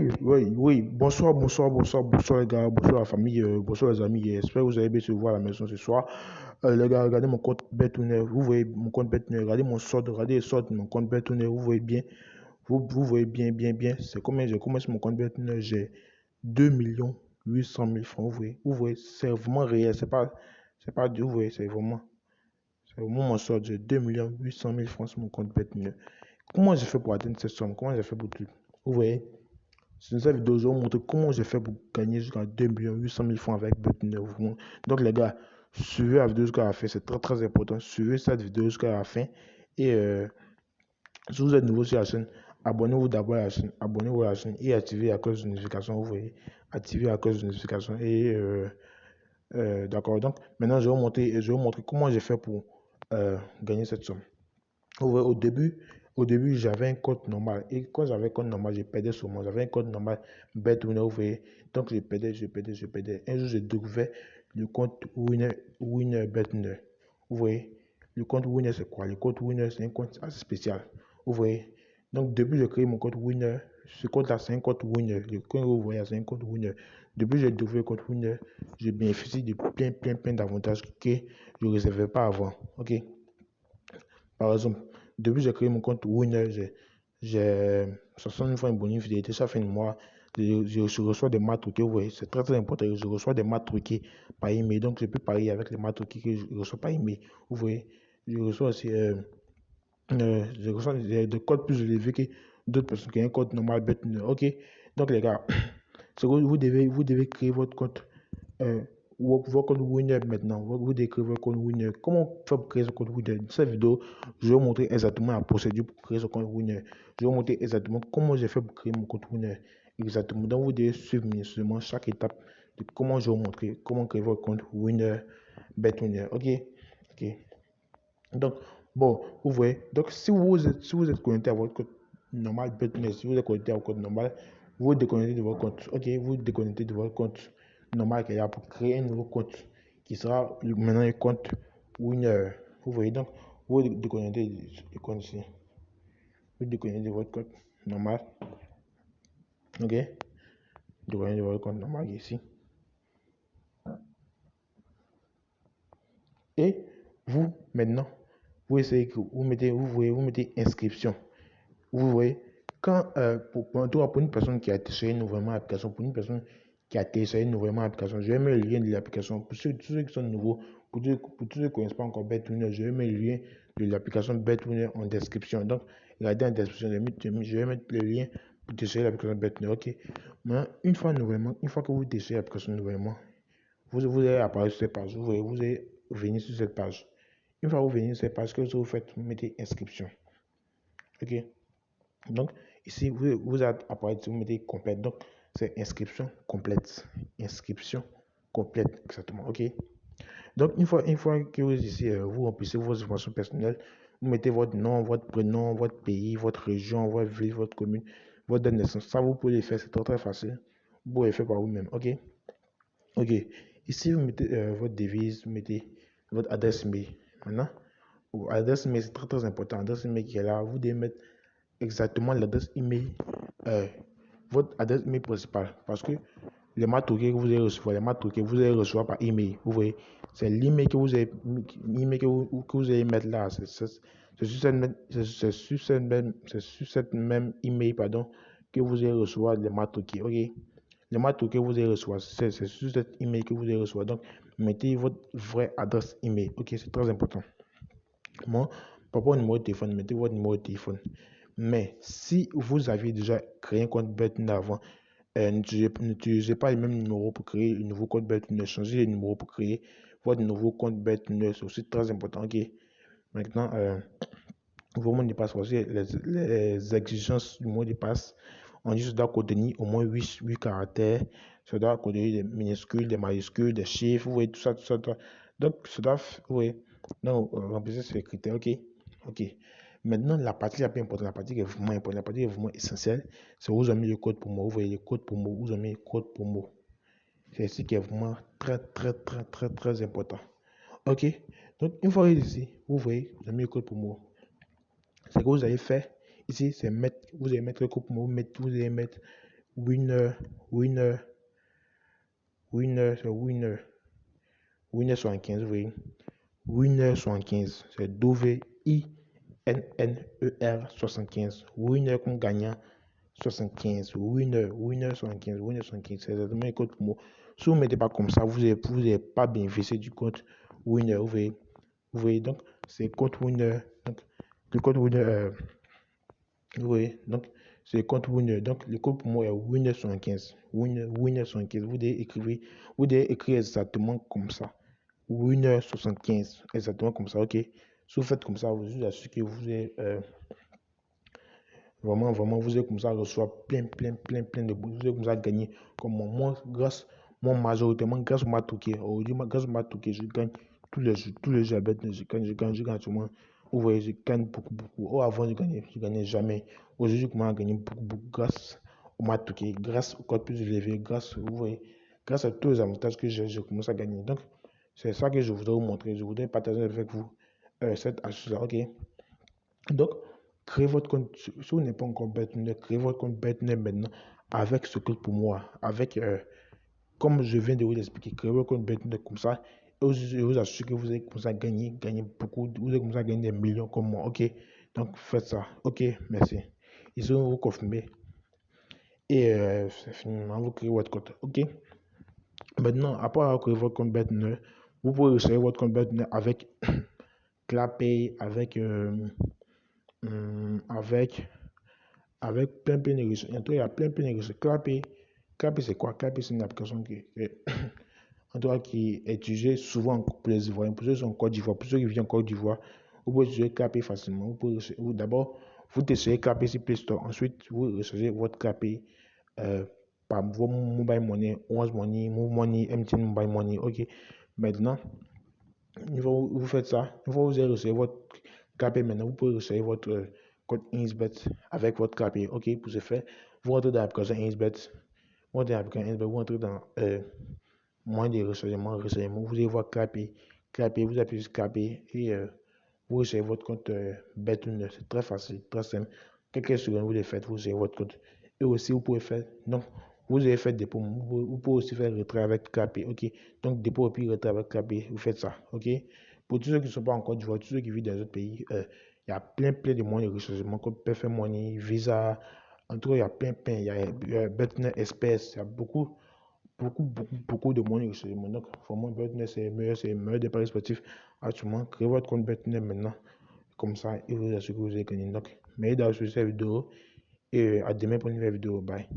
Oui. Bonsoir les gars, bonsoir la famille, bonsoir les amis. J'espère que vous allez bien se voir à la maison ce soir. Les gars, regardez mon compte BetOnner. Vous voyez mon compte BetOnner. Regardez mon solde, regardez les soldes de mon compte BetOnner. Vous voyez bien, vous voyez bien. C'est combien j'ai commencé mon compte BetOnner. J'ai 2 800 000 francs. Vous voyez, c'est vraiment réel. C'est pas du, vous voyez, c'est vraiment mon solde. J'ai 2 800 000 francs sur mon compte BetOnner. Comment j'ai fait pour atteindre cette somme? Comment j'ai fait pour tout? Vous voyez? Sur cette vidéo, je vais vous montrer comment j'ai fait pour gagner jusqu'à 2 800 000 francs avec BetNet. Donc, les gars, suivez la vidéo jusqu'à la fin. C'est très important. Suivez cette vidéo jusqu'à la fin. Et si vous êtes nouveau sur la chaîne, abonnez-vous d'abord à la chaîne. Abonnez-vous à la chaîne et activez la cloche de notification. Vous voyez, activez la cloche de notification. Et d'accord. Donc, maintenant, je vais vous montrer comment j'ai fait pour gagner cette somme. Ouais, au début, j'avais un compte normal. Et quand j'avais un compte normal, je perdais souvent. J'avais un compte normal, BetWinner, vous voyez. Donc, je perdais. Un jour, j'ai découvert le compte Winner BetWinner. Vous voyez. Le compte Winner, c'est quoi? Le compte Winner, c'est un compte assez spécial. Vous voyez. Donc, depuis que j'ai créé mon compte Winner, ce compte-là, c'est un compte Winner. Le compte que vous voyez, c'est un compte Winner. Depuis que j'ai découvert le compte Winner, je bénéficie de plein d'avantages que je ne réservais pas avant. OK? Par exemple, depuis que j'ai créé mon compte Winner, j'ai 60 000 francs de bonus fidélité chaque fin de mois. Je reçois des matchs truqués, vous voyez, c'est très important. Je reçois des matchs truqués par email. Donc, je peux parier avec les matchs truqués que je reçois par email. Vous voyez, je reçois aussi je reçois des codes plus élevés que d'autres personnes qui ont un code normal. Ok, donc les gars, c'est que vous devez créer votre compte. Euh, votre code Winner maintenant. Vous décrivez votre code Winner. Comment faire pour créer ce code Winner? Dans cette vidéo, je vais vous montrer exactement la procédure pour créer ce code Winner. Je vais vous montrer exactement comment j'ai fait pour créer mon code Winner. Exactement. Donc, vous devez suivre minutieusement chaque étape de comment je vais vous montrer comment créer votre compte Winner, BetWinner. Ok? Ok. Donc, bon, vous voyez. Donc, si vous êtes connecté à votre compte normal, BetWinner, si vous êtes connecté à votre compte normal, vous déconnectez de votre compte. Ok? Vous déconnectez de votre compte normal qu'il y a pour créer un nouveau compte qui sera maintenant un compte Winner. Vous voyez. Donc, vous déconnectez du compte ici. Vous déconnectez de votre compte normal. Ok? Déconnectez de votre compte normal ici. Et vous, maintenant, vous essayez que vous mettez inscription. Vous voyez, pour une personne qui a téléchargé nouvellement l'application, je vais mettre le lien de l'application. Pour tous ceux qui sont nouveaux, pour tous ceux qui ne connaissent pas encore BetWinner, je vais mettre le lien de l'application BetWinner en description. Donc, regardez en description, je vais mettre le lien pour télécharger l'application BetWinner. Ok. Maintenant, une fois que vous téléchargez l'application nouvellement, vous allez apparaître sur cette page. Vous voyez, vous allez venir sur cette page. Une fois que vous venez sur cette page, que vous faites, vous mettez inscription. Ok. Donc, ici, vous apparaître, vous mettez complète. Donc, c'est inscription complète. Inscription complète, exactement. OK. Donc, une fois que vous ici, vous remplissez vos informations personnelles, vous mettez votre nom, votre prénom, votre pays, votre région, votre ville, votre commune, votre date de naissance. Ça, vous pouvez le faire, c'est très facile. Vous pouvez le faire par vous-même. OK. OK. Ici, vous mettez votre devise, vous mettez votre adresse mail. Maintenant, adresse mail, c'est très important. Adresse mail qui est là, vous devez mettre exactement l'adresse email, votre adresse email principale. Parce que les matériaux que vous allez recevoir, par email. Vous voyez, c'est l'email que vous allez, mettre là. C'est sur cette même email, pardon, que vous allez recevoir les matériaux. Ok. Les matériaux que vous allez recevoir, c'est sur cette email que vous allez recevoir. Donc, mettez votre vraie adresse email. Ok, c'est très important. Moi, par rapport au numéro de téléphone, mettez votre numéro de téléphone. Mais si vous aviez déjà créé un compte BetWinner avant, n'utilisez pas le même numéro pour créer un nouveau compte BetWinner. Changez le numéro pour créer votre nouveau compte BetWinner. C'est aussi très important. Ok. Maintenant, vos mots de passe, voici les exigences du mot de passe. On dit que ça doit contenir au moins 8 caractères. Ça doit contenir des minuscules, des majuscules, des chiffres. Vous voyez, tout ça. Donc, ça doit, vous voyez, donc, remplissez ces critères. Ok. Ok. Maintenant, la partie la plus importante, la partie qui est vraiment importante, la partie qui est vraiment essentielle, c'est où vous avez mis le code promo. Vous voyez le code promo, vous avez mis le code promo. C'est ce qui est vraiment très important. Ok. Donc, une fois ici, vous voyez, vous avez mis le code promo. Ce que vous allez faire ici, c'est vous allez mettre le code promo, vous allez mettre winner, winner, winner, c'est winner. Winner 75, vous voyez. Winner 75, c'est W-I-N-N-E-R 75. Winner comme gagnant 75. Winner 75. Winner 75, c'est exactement le code pour moi. Si vous ne mettez pas comme ça, vous n'avez pas bénéficié du code winner. Vous voyez donc, c'est code winner. Donc, le code winner, vous voyez, donc, c'est le code winner. Donc, le code pour moi est winner 75. Winner 75. Vous devez écrire exactement comme ça. Winner 75. Exactement comme ça, ok. Si vous faites comme ça, vous assure que vous êtes vraiment, vous êtes comme ça, reçoit plein de bouts. Vous êtes comme ça gagner. Comme moi, majoritairement, grâce au Matouké. Aujourd'hui, grâce au Matouké, je gagne tous les jours à bête, je gagne souvent. Vous voyez, je gagne beaucoup. Oh, avant, je gagnais jamais. Aujourd'hui, je commence à gagner beaucoup grâce au Matouké, grâce au code plus élevé, vous voyez, grâce à tous les avantages que j'ai, je commence à gagner. Donc, c'est ça que je voudrais vous montrer. Je voudrais partager avec vous cette astuce-là, ok? Donc, créez votre compte. Si vous n'êtes pas encore Betnet, créez votre compte Betnet maintenant avec ce code pour moi. Comme je viens de vous l'expliquer, créez votre compte Betnet comme ça. Et je vous assure que vous allez comme ça gagner beaucoup. Vous allez comme ça gagner des millions comme moi. Ok? Donc, faites ça. Ok? Merci. Ils vont vous confirmer. Et finalement, vous créez votre compte. Ok? Maintenant, après avoir créé votre compte Betnet, vous pouvez recevoir votre compte Betnet avec Clapay, avec plein de ressources. Il y a plein de ressources. Clapay c'est quoi? Clapay, c'est une application qui est utilisée souvent pour les Ivoiriens. Pour ceux qui sont en Côte d'Ivoire, pour ceux qui vivent en Côte d'Ivoire, vous pouvez utiliser Clapay facilement. D'abord, vous testez Clapay sur Play Store. Ensuite, vous recevez votre Clapay par vos mobile money, Orange Money, Move Money, MTN Mobile Money. Ok. Maintenant, vous faites ça. Une fois que vous avez reçu votre KP, maintenant, vous pouvez recevoir votre code InsBet avec votre KP. OK, pour ce faire, vous rentrez dans l'application InsBet. Vous rentrez dans moins de renseignements. Vous allez voir KP. Vous appuyez sur KP et vous recevez votre compte Bet1. C'est très facile, très simple. Quelques secondes, vous le faites, vous recevez votre compte. Et aussi, vous pouvez faire, donc, vous avez fait dépôt, vous pouvez aussi faire retrait avec KP, ok? Donc, dépôt et puis retrait avec KP, vous faites ça, ok? Pour tous ceux qui ne sont pas en Côte d'Ivoire, tous ceux qui vivent dans d'autres pays, il y a plein de moyens de rechargement comme Perfect Money, Visa, en tout cas, il y a il y a Betnet Express, il y a beaucoup de moyens de rechargement. Donc, vraiment, Betnet, c'est le meilleur des paris sportifs actuellement. Créez votre compte Betnet maintenant, comme ça, et vous assurez que vous allez gagner. Donc, merci d'avoir suivi cette vidéo et à demain pour une nouvelle vidéo. Bye.